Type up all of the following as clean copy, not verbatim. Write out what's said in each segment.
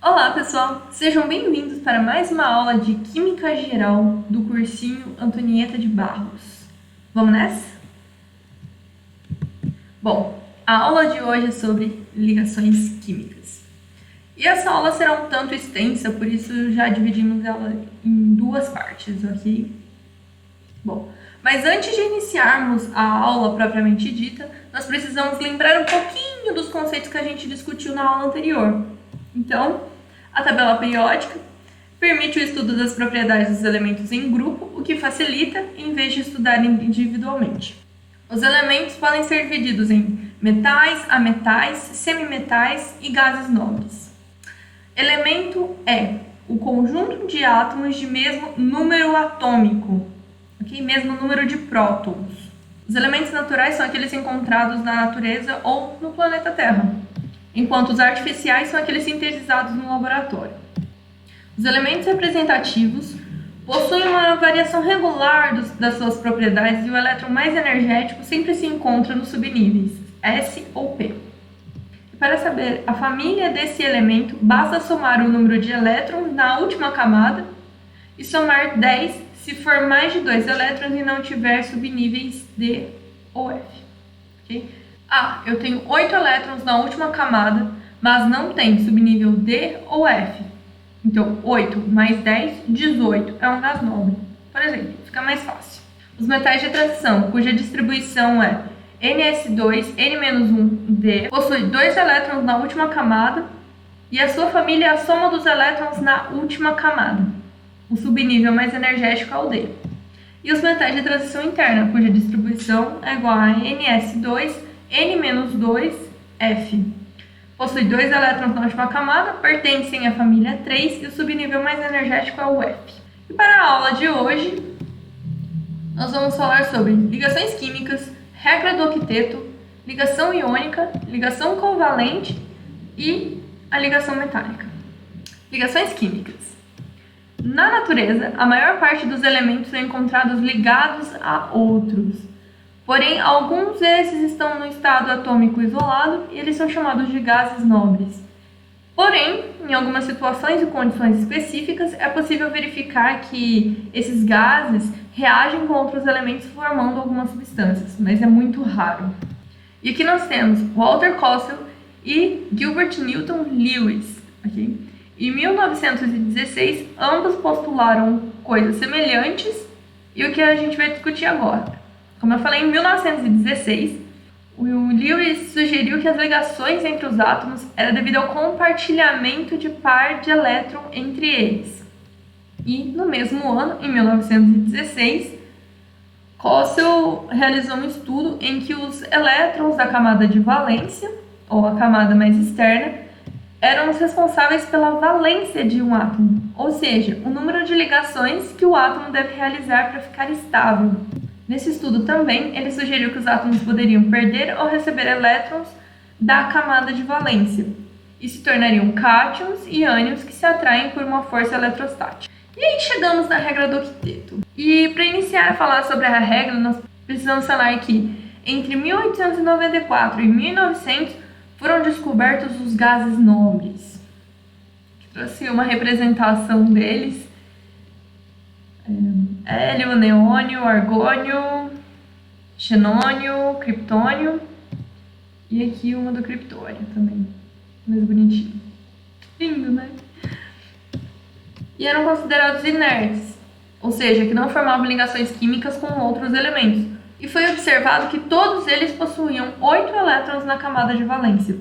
Olá, pessoal! Sejam bem-vindos para mais uma aula de Química Geral do cursinho Antonieta de Barros. Vamos nessa? Bom, a aula de hoje é sobre ligações químicas. E essa aula será um tanto extensa, por isso já dividimos ela em duas partes, ok? Bom, mas antes de iniciarmos a aula propriamente dita, nós precisamos lembrar um pouquinho dos conceitos que a gente discutiu na aula anterior. Então, a tabela periódica permite o estudo das propriedades dos elementos em grupo, o que facilita em vez de estudar individualmente. Os elementos podem ser divididos em metais, ametais, semimetais e gases nobres. Elemento é o conjunto de átomos de mesmo número atômico, okay? Mesmo número de prótons. Os elementos naturais são aqueles encontrados na natureza ou no planeta Terra, enquanto os artificiais são aqueles sintetizados no laboratório. Os elementos representativos possuem uma variação regular das suas propriedades e o elétron mais energético sempre se encontra nos subníveis, S ou P. E para saber a família desse elemento, basta somar o número de elétrons na última camada e somar 10 se for mais de 2 elétrons e não tiver subníveis D ou F. Okay? Eu tenho 8 elétrons na última camada, mas não tem subnível D ou F. Então, 8 mais 10, 18 é um gás nobre. Por exemplo, fica mais fácil. Os metais de transição, cuja distribuição é Ns2, N-1D, possui 2 elétrons na última camada e a sua família é a soma dos elétrons na última camada. O subnível mais energético é o D. E os metais de transição interna, cuja distribuição é igual a Ns2, N-2F. Possui 2 elétrons na última camada, pertencem à família 3 e o subnível mais energético é o F. E para a aula de hoje, nós vamos falar sobre ligações químicas, regra do octeto, ligação iônica, ligação covalente e a ligação metálica. Ligações químicas. Na natureza, a maior parte dos elementos são encontrados ligados a outros. Porém, alguns desses estão no estado atômico isolado e eles são chamados de gases nobres. Porém, em algumas situações e condições específicas, é possível verificar que esses gases reagem com outros elementos formando algumas substâncias, mas é muito raro. E aqui nós temos Walter Kossel e Gilbert Newton Lewis. Okay? Em 1916, ambos postularam coisas semelhantes e o que a gente vai discutir agora. Como eu falei, em 1916, o Lewis sugeriu que as ligações entre os átomos era devido ao compartilhamento de par de elétron entre eles. E no mesmo ano, em 1916, Kossel realizou um estudo em que os elétrons da camada de valência, ou a camada mais externa, eram os responsáveis pela valência de um átomo, ou seja, o número de ligações que o átomo deve realizar para ficar estável. Nesse estudo também, ele sugeriu que os átomos poderiam perder ou receber elétrons da camada de valência e se tornariam cátions e ânions que se atraem por uma força eletrostática. E aí chegamos na regra do octeto. E para iniciar a falar sobre a regra, nós precisamos falar que entre 1894 e 1900 foram descobertos os gases nobres. Trouxe uma representação deles. Hélio, neônio, argônio, xenônio, criptônio e aqui uma do criptônio também, mais bonitinho. Lindo, né? E eram considerados inertes, ou seja, que não formavam ligações químicas com outros elementos. E foi observado que todos eles possuíam 8 elétrons na camada de valência,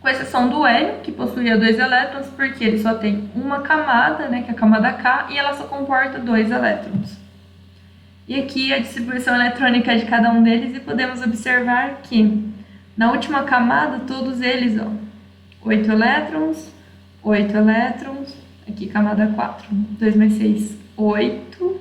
com exceção do hélio, que possuía 2 elétrons, porque ele só tem uma camada, né, que é a camada K, e ela só comporta 2 elétrons. E aqui a distribuição eletrônica de cada um deles, e podemos observar que na última camada, todos eles, 8 elétrons, 8 elétrons, aqui camada 4, 2 mais 6, 8,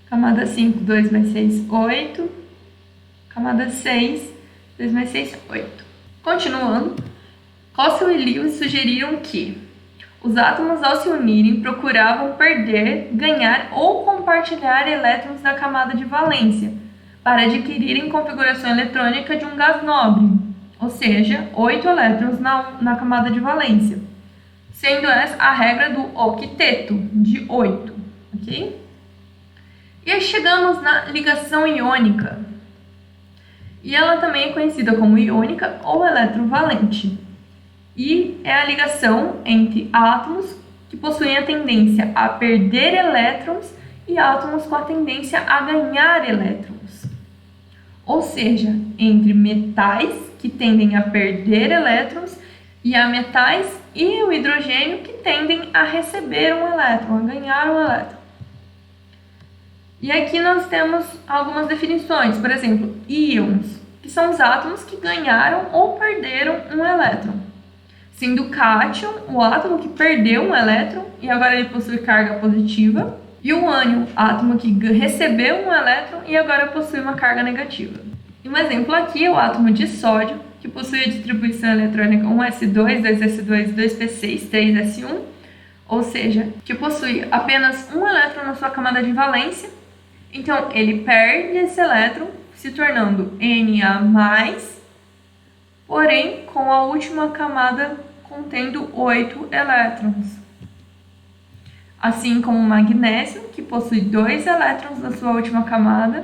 camada 5, 2 mais 6, 8, camada 6, 2 mais 6, 8. Continuando, Kossel e Lewis sugeriram que os átomos, ao se unirem, procuravam perder, ganhar ou compartilhar elétrons da camada de valência para adquirirem configuração eletrônica de um gás nobre, ou seja, 8 elétrons na camada de valência. sendo essa a regra do octeto, de 8, ok? E aí chegamos na ligação iônica, e ela também é conhecida como iônica ou eletrovalente, e é a ligação entre átomos que possuem a tendência a perder elétrons e átomos com a tendência a ganhar elétrons, ou seja, entre metais que tendem a perder elétrons e a metais e o hidrogênio que tendem a receber um elétron, a ganhar um elétron. E aqui nós temos algumas definições, por exemplo, íons, que são os átomos que ganharam ou perderam um elétron. Sendo o cátion, o átomo que perdeu um elétron e agora ele possui carga positiva, e o ânion, átomo que recebeu um elétron e agora possui uma carga negativa. E um exemplo aqui é o átomo de sódio, que possui a distribuição eletrônica 1s2, 2s2, 2p6, 3s1, ou seja, que possui apenas um elétron na sua camada de valência, então ele perde esse elétron, se tornando Na+, porém com a última camada contendo 8 elétrons. Assim como o magnésio, que possui 2 elétrons na sua última camada,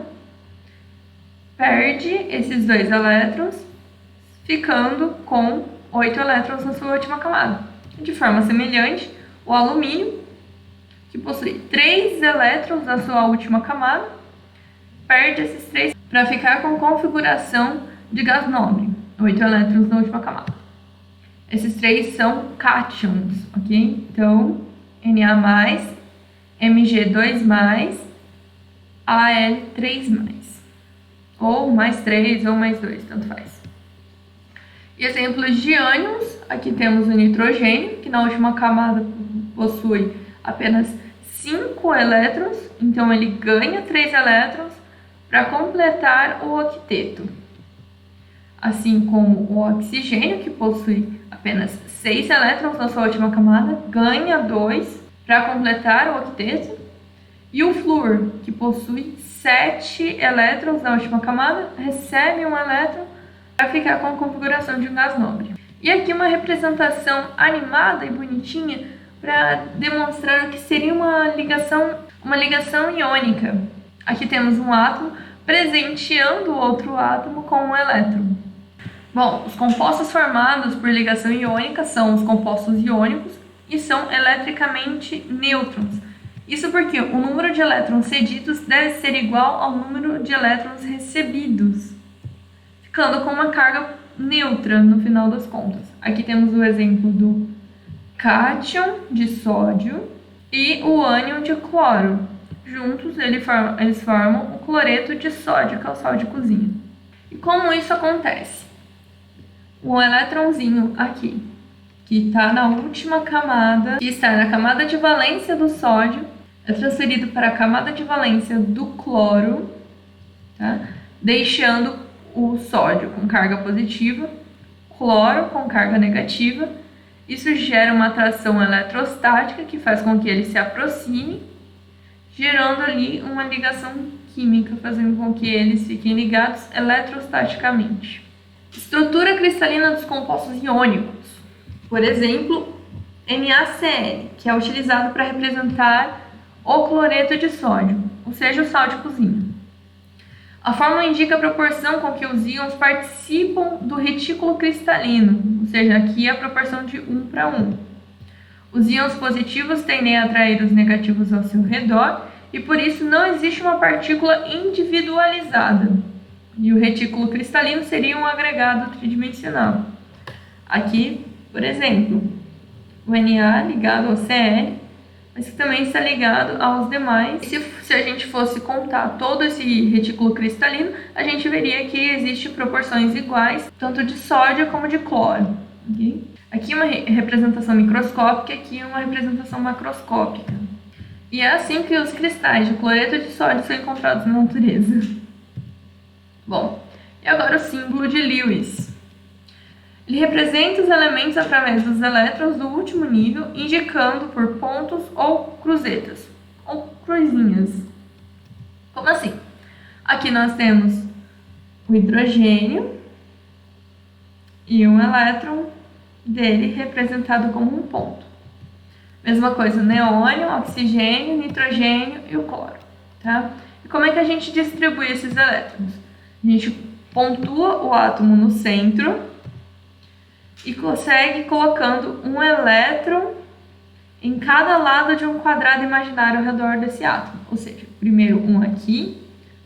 perde esses 2 elétrons, ficando com 8 elétrons na sua última camada. De forma semelhante, o alumínio, que possui 3 elétrons na sua última camada, perde esses 3 para ficar com configuração de gás nobre, 8 elétrons na última camada. Esses 3 são cátions, ok? Então, Na+, Mg2+, Al3+, ou mais 3 ou mais 2, tanto faz. E exemplos de ânions, aqui temos o nitrogênio, que na última camada possui apenas 5 elétrons, então ele ganha 3 elétrons para completar o octeto. Assim como o oxigênio, que possui apenas 6 elétrons na sua última camada, ganha 2 para completar o octeto. E o flúor, que possui 7 elétrons na última camada, recebe um elétron para ficar com a configuração de um gás nobre. E aqui uma representação animada e bonitinha para demonstrar o que seria uma ligação iônica. Aqui temos um átomo presenteando o outro átomo com um elétron. Bom, os compostos formados por ligação iônica são os compostos iônicos e são eletricamente nêutrons. Isso porque o número de elétrons cedidos deve ser igual ao número de elétrons recebidos, ficando com uma carga neutra no final das contas. Aqui temos o exemplo do cátion de sódio e o ânion de cloro. Juntos eles formam o cloreto de sódio, que é o sal de cozinha. E como isso acontece? O elétronzinho aqui, que está na última camada, que está na camada de valência do sódio, é transferido para a camada de valência do cloro, tá? Deixando o sódio com carga positiva, cloro com carga negativa. Isso gera uma atração eletrostática que faz com que eles se aproximem, gerando ali uma ligação química, fazendo com que eles fiquem ligados eletrostaticamente. Estrutura cristalina dos compostos iônicos. Por exemplo, NaCl, que é utilizado para representar o cloreto de sódio, ou seja, o sal de cozinha. A fórmula indica a proporção com que os íons participam do retículo cristalino, ou seja, aqui é a proporção de 1 para 1. Os íons positivos tendem a atrair os negativos ao seu redor e por isso não existe uma partícula individualizada. E o retículo cristalino seria um agregado tridimensional. Aqui, por exemplo, o Na ligado ao Cl, mas que também está ligado aos demais. Se a gente fosse contar todo esse retículo cristalino, a gente veria que existem proporções iguais, tanto de sódio como de cloro. Okay? Aqui uma representação microscópica, aqui uma representação macroscópica. E é assim que os cristais de cloreto de sódio são encontrados na natureza. Bom, e agora o símbolo de Lewis. Ele representa os elementos através dos elétrons do último nível, indicando por pontos ou cruzetas, ou cruzinhas. Como assim? Aqui nós temos o hidrogênio e um elétron dele representado como um ponto. Mesma coisa, neônio, oxigênio, nitrogênio e o cloro, tá? E como é que a gente distribui esses elétrons? A gente pontua o átomo no centro e consegue colocando um elétron em cada lado de um quadrado imaginário ao redor desse átomo. Ou seja, primeiro um aqui,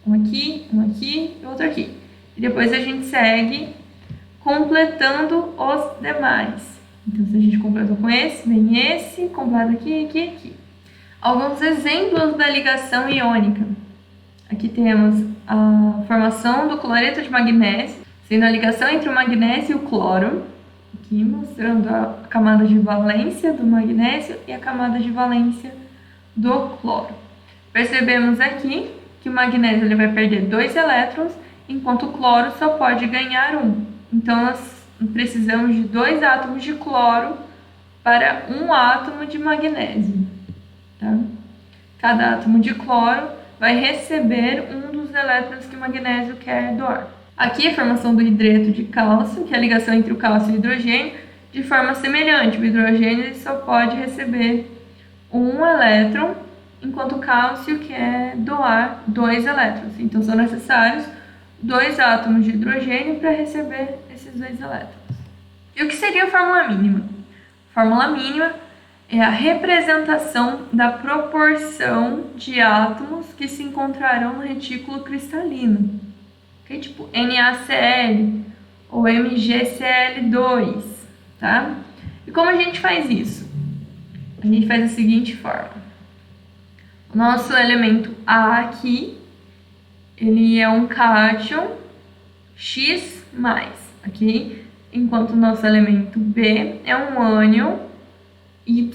um aqui, um aqui e outro aqui. E depois a gente segue completando os demais. Então, se a gente completou com esse, vem esse, completa aqui, aqui, aqui. Alguns exemplos da ligação iônica. Aqui temos a formação do cloreto de magnésio, sendo a ligação entre o magnésio e o cloro. Aqui mostrando a camada de valência do magnésio e a camada de valência do cloro. Percebemos aqui que o magnésio ele vai perder 2 elétrons, enquanto o cloro só pode ganhar 1. Então, nós precisamos de 2 átomos de cloro para 1 átomo de magnésio. Tá? Cada átomo de cloro vai receber um dos elétrons que o magnésio quer doar. Aqui a formação do hidreto de cálcio, que é a ligação entre o cálcio e o hidrogênio, de forma semelhante. O hidrogênio ele só pode receber 1 elétron, enquanto o cálcio quer doar 2 elétrons. Então, são necessários 2 átomos de hidrogênio para receber esses 2 elétrons. E o que seria a fórmula mínima? A fórmula mínima é a representação da proporção de átomos que se encontrarão no retículo cristalino. Okay? Tipo NaCl ou MgCl2, tá? E como a gente faz isso? A gente faz da seguinte forma. O nosso elemento A aqui, ele é um cátion X+, ok? Enquanto o nosso elemento B é um ânion Y-,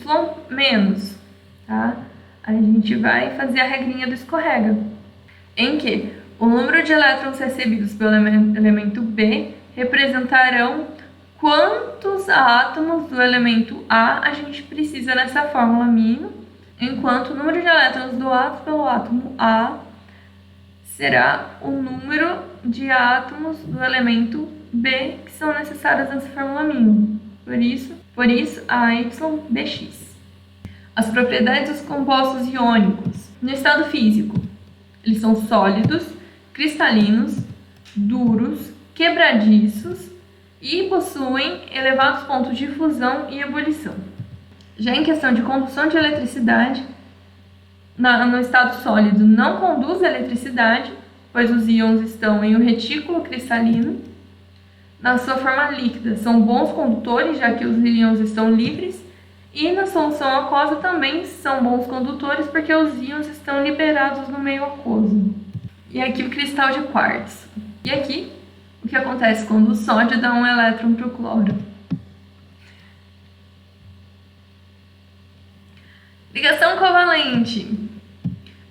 tá? A gente vai fazer a regrinha do escorrega, em que o número de elétrons recebidos pelo elemento B representarão quantos átomos do elemento A gente precisa nessa fórmula mínima, enquanto o número de elétrons doados pelo átomo A será o número de átomos do elemento B que são necessários nessa fórmula mínima. Por isso AYBX. As propriedades dos compostos iônicos. No estado físico, eles são sólidos, cristalinos, duros, quebradiços e possuem elevados pontos de fusão e ebulição. Já em questão de condução de eletricidade, no estado sólido não conduz eletricidade, pois os íons estão em um retículo cristalino. Na sua forma líquida, são bons condutores, já que os íons estão livres. E na solução aquosa também são bons condutores, porque os íons estão liberados no meio aquoso. E aqui o cristal de quartzo. E aqui, o que acontece quando o sódio dá um elétron para o cloro. Ligação covalente.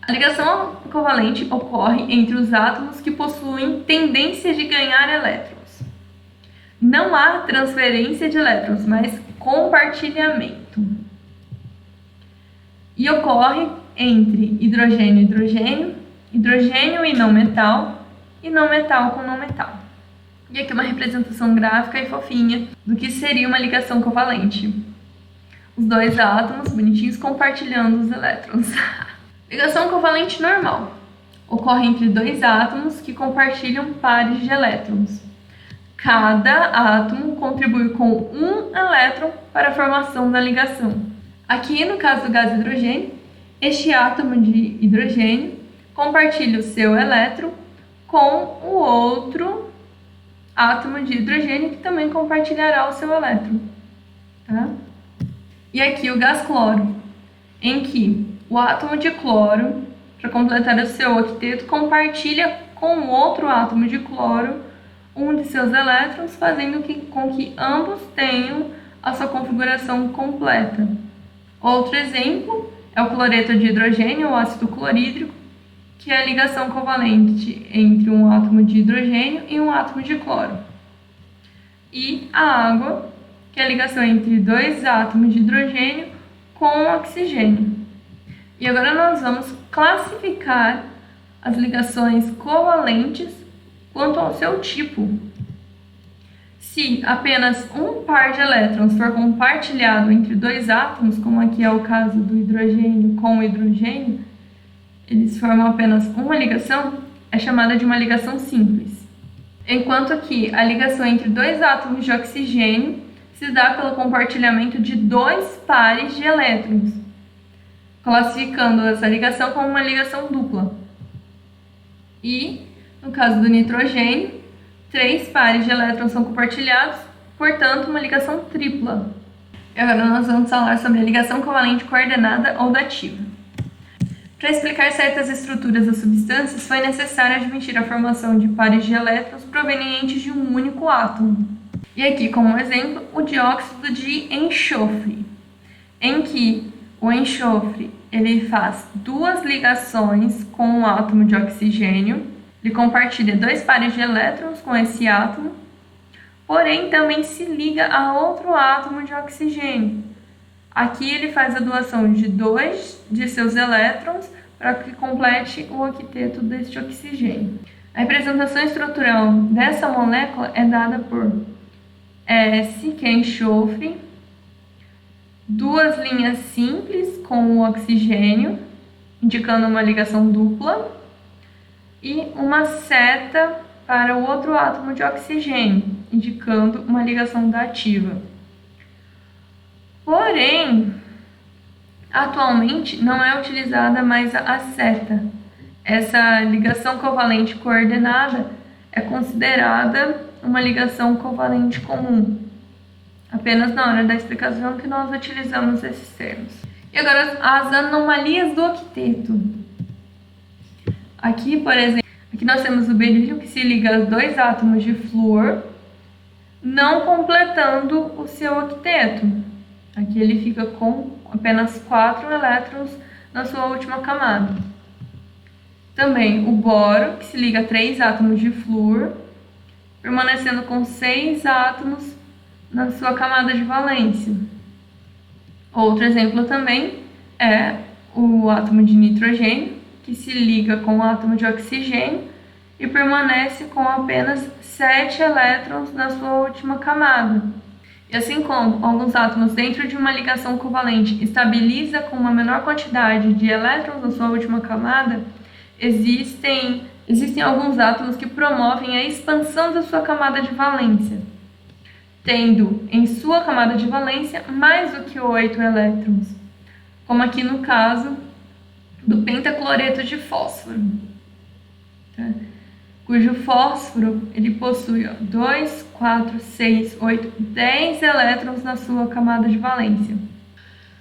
A ligação covalente ocorre entre os átomos que possuem tendência de ganhar elétrons. Não há transferência de elétrons, mas compartilhamento. E ocorre entre hidrogênio e hidrogênio, hidrogênio e não metal com não metal. E aqui uma representação gráfica e fofinha do que seria uma ligação covalente. Os 2 átomos bonitinhos compartilhando os elétrons. Ligação covalente normal. Ocorre entre 2 átomos que compartilham pares de elétrons. Cada átomo contribui com 1 elétron para a formação da ligação. Aqui, no caso do gás hidrogênio, este átomo de hidrogênio compartilha o seu elétron com o outro átomo de hidrogênio que também compartilhará o seu elétron. Tá? E aqui o gás cloro, em que o átomo de cloro, para completar o seu octeto, compartilha com o outro átomo de cloro um de seus elétrons, fazendo com que ambos tenham a sua configuração completa. Outro exemplo é o cloreto de hidrogênio, ou ácido clorídrico, que é a ligação covalente entre um átomo de hidrogênio e um átomo de cloro. E a água, que é a ligação entre 2 átomos de hidrogênio com oxigênio. E agora nós vamos classificar as ligações covalentes quanto ao seu tipo. Se apenas um par de elétrons for compartilhado entre dois átomos, como aqui é o caso do hidrogênio com o hidrogênio, eles formam apenas uma ligação, é chamada de uma ligação simples. Enquanto que a ligação entre dois átomos de oxigênio se dá pelo compartilhamento de dois pares de elétrons, classificando essa ligação como uma ligação dupla. E, no caso do nitrogênio, 3 pares de elétrons são compartilhados, portanto, uma ligação tripla. E agora nós vamos falar sobre a ligação covalente coordenada ou dativa. Para explicar certas estruturas das substâncias, foi necessário admitir a formação de pares de elétrons provenientes de um único átomo. E aqui, como exemplo, o dióxido de enxofre, em que o enxofre ele faz 2 ligações com um átomo de oxigênio, ele compartilha 2 pares de elétrons com esse átomo, porém também se liga a outro átomo de oxigênio. Aqui ele faz a doação de 2 de seus elétrons para que complete o octeto deste oxigênio. A representação estrutural dessa molécula é dada por S, que é enxofre, 2 linhas simples com o oxigênio, indicando uma ligação dupla, e uma seta para o outro átomo de oxigênio, indicando uma ligação dativa. Porém, atualmente não é utilizada mais a seta. Essa ligação covalente coordenada é considerada uma ligação covalente comum. Apenas na hora da explicação que nós utilizamos esses termos. E agora as anomalias do octeto. Aqui, por exemplo, aqui nós temos o berílio que se liga a 2 átomos de flúor, não completando o seu octeto. Aqui ele fica com apenas 4 elétrons na sua última camada. Também o boro, que se liga a 3 átomos de flúor, permanecendo com 6 átomos na sua camada de valência. Outro exemplo também é o átomo de nitrogênio, que se liga com o átomo de oxigênio e permanece com apenas 7 elétrons na sua última camada. E assim como alguns átomos dentro de uma ligação covalente estabiliza com uma menor quantidade de elétrons na sua última camada, existem alguns átomos que promovem a expansão da sua camada de valência, tendo em sua camada de valência mais do que 8 elétrons, como aqui no caso do pentacloreto de fósforo, tá? Cujo fósforo ele possui 2, 4, 6, 8, 10 elétrons na sua camada de valência.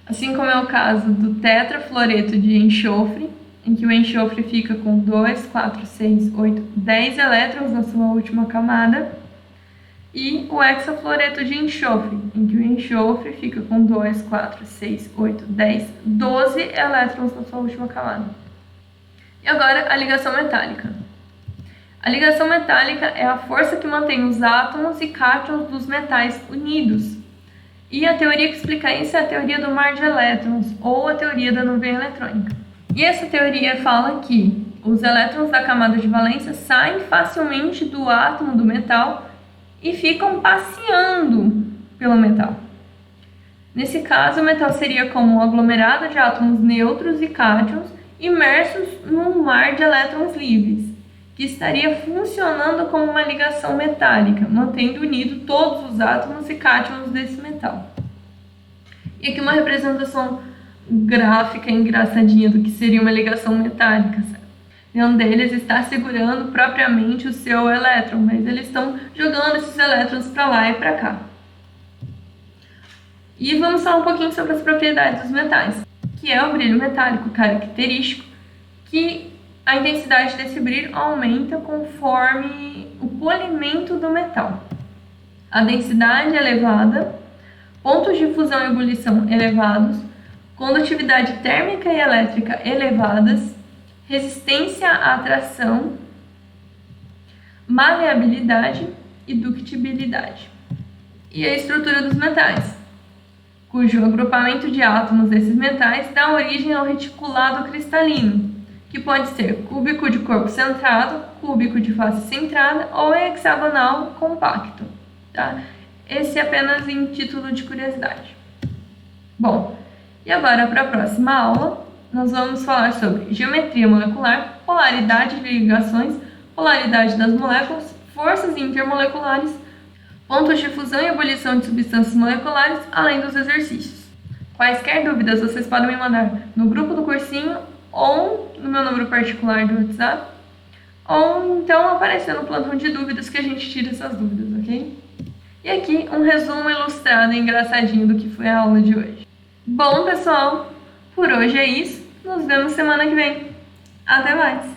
Assim como é o caso do tetrafluoreto de enxofre, em que o enxofre fica com 2, 4, 6, 8, 10 elétrons na sua última camada, e o hexafluoreto de enxofre, em que o enxofre fica com 2, 4, 6, 8, 10, 12 elétrons na sua última camada. E agora a ligação metálica. A ligação metálica é a força que mantém os átomos e cátions dos metais unidos. E a teoria que explica isso é a teoria do mar de elétrons, ou a teoria da nuvem eletrônica. E essa teoria fala que os elétrons da camada de valência saem facilmente do átomo do metal e ficam passeando pelo metal. Nesse caso, o metal seria como um aglomerado de átomos neutros e cátions imersos num mar de elétrons livres, que estaria funcionando como uma ligação metálica, mantendo unido todos os átomos e cátions desse metal. E aqui uma representação gráfica engraçadinha do que seria uma ligação metálica, certo? Nenhum deles está segurando propriamente o seu elétron, mas eles estão jogando esses elétrons para lá e para cá. E vamos falar um pouquinho sobre as propriedades dos metais, que é o brilho metálico característico, que a intensidade desse brilho aumenta conforme o polimento do metal. A densidade elevada, pontos de fusão e ebulição elevados, condutividade térmica e elétrica elevadas, resistência à atração, maleabilidade e ductibilidade. E a estrutura dos metais, cujo agrupamento de átomos desses metais dá origem ao reticulado cristalino, que pode ser cúbico de corpo centrado, cúbico de face centrada ou hexagonal compacto. tá? Esse é apenas em título de curiosidade. Bom, e agora para a próxima aula, nós vamos falar sobre geometria molecular, polaridade de ligações, polaridade das moléculas, forças intermoleculares, pontos de fusão e ebulição de substâncias moleculares, além dos exercícios. Quaisquer dúvidas vocês podem me mandar no grupo do cursinho ou no meu número particular do WhatsApp, ou então aparecer no plantão de dúvidas que a gente tira essas dúvidas, ok? E aqui um resumo ilustrado e engraçadinho do que foi a aula de hoje. Bom, pessoal, por hoje é isso. Nos vemos semana que vem. Até mais!